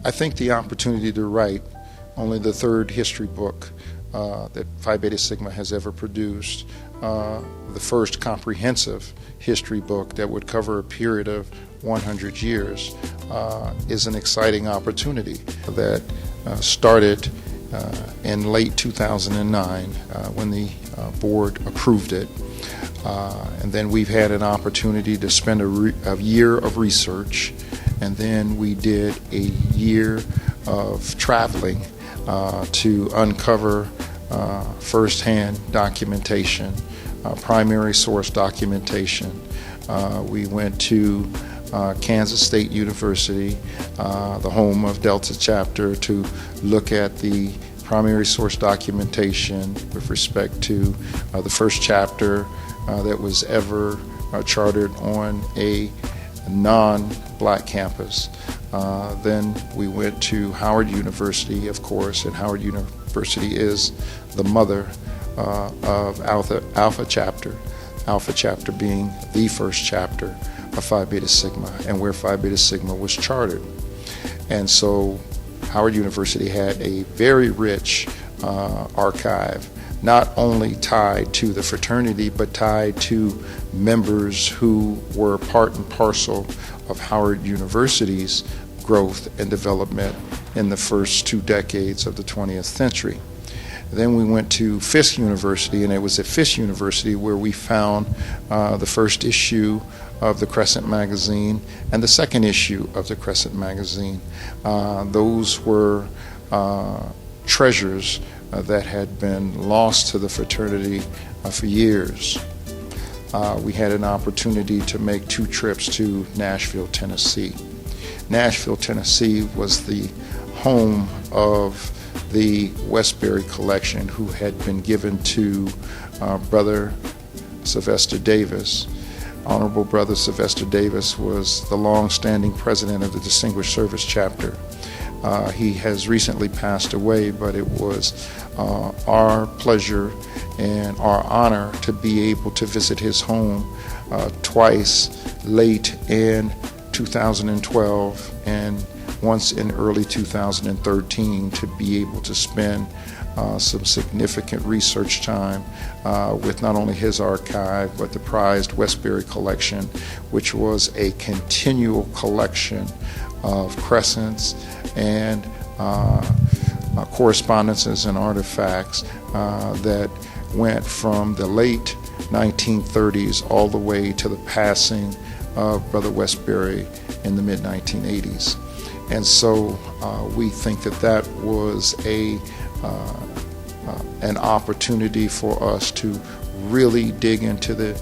I think the opportunity to write only the third history book that Phi Beta Sigma has ever produced, the first comprehensive history book that would cover a period of 100 years, is an exciting opportunity that started in late 2009 when the board approved it. And then we've had an opportunity to spend a year of research, and then we did a year of traveling to uncover firsthand documentation, primary source documentation. We went to Kansas State University, the home of Delta Chapter, to look at the primary source documentation with respect to the first chapter that was ever chartered on a non-black campus. Then we went to Howard University, of course, and Howard University is the mother of Alpha Chapter, Alpha Chapter being the first chapter of Phi Beta Sigma, and where Phi Beta Sigma was chartered. And so Howard University had a very rich archive, not only tied to the fraternity, but tied to members who were part and parcel of Howard University's growth and development in the first 2 decades of the 20th century. Then we went to Fisk University, and it was at Fisk University where we found the first issue of the Crescent magazine and the second issue of the Crescent magazine. Those were treasures that had been lost to the fraternity for years. We had an opportunity to make 2 trips to Nashville, Tennessee. Nashville, Tennessee was the home of the Westbury collection, who had been given to Brother Sylvester Davis. Honorable Brother Sylvester Davis was the long-standing president of the Distinguished Service Chapter. He has recently passed away, but it was our pleasure and our honor to be able to visit his home twice, late in 2012 and once in early 2013, to be able to spend some significant research time with not only his archive, but the prized Westbury collection, which was a continual collection of crescents and correspondences and artifacts that went from the late 1930s all the way to the passing of Brother Westbury in the mid-1980s. And so we think that that was an opportunity for us to really dig into the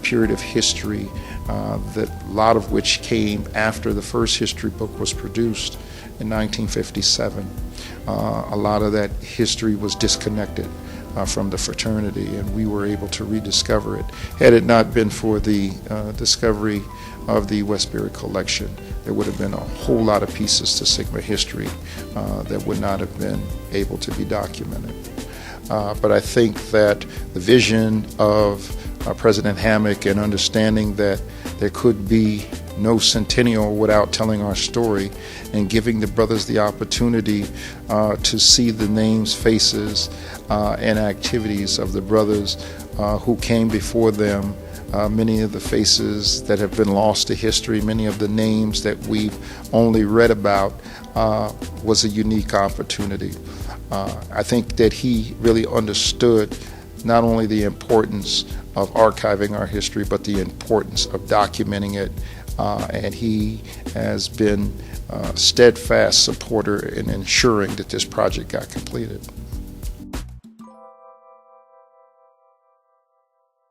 period of history, that a lot of which came after the first history book was produced in 1957. A lot of that history was disconnected from the fraternity, and we were able to rediscover it. Had it not been for the discovery of the Westbury collection, there would have been a whole lot of pieces to Sigma history that would not have been able to be documented. But I think that the vision of President Hammack, and understanding that there could be no centennial without telling our story, and giving the brothers the opportunity to see the names, faces, and activities of the brothers who came before them. Many of the faces that have been lost to history, many of the names that we've only read about, was a unique opportunity. I think that he really understood not only the importance of archiving our history, but the importance of documenting it, and he has been a steadfast supporter in ensuring that this project got completed.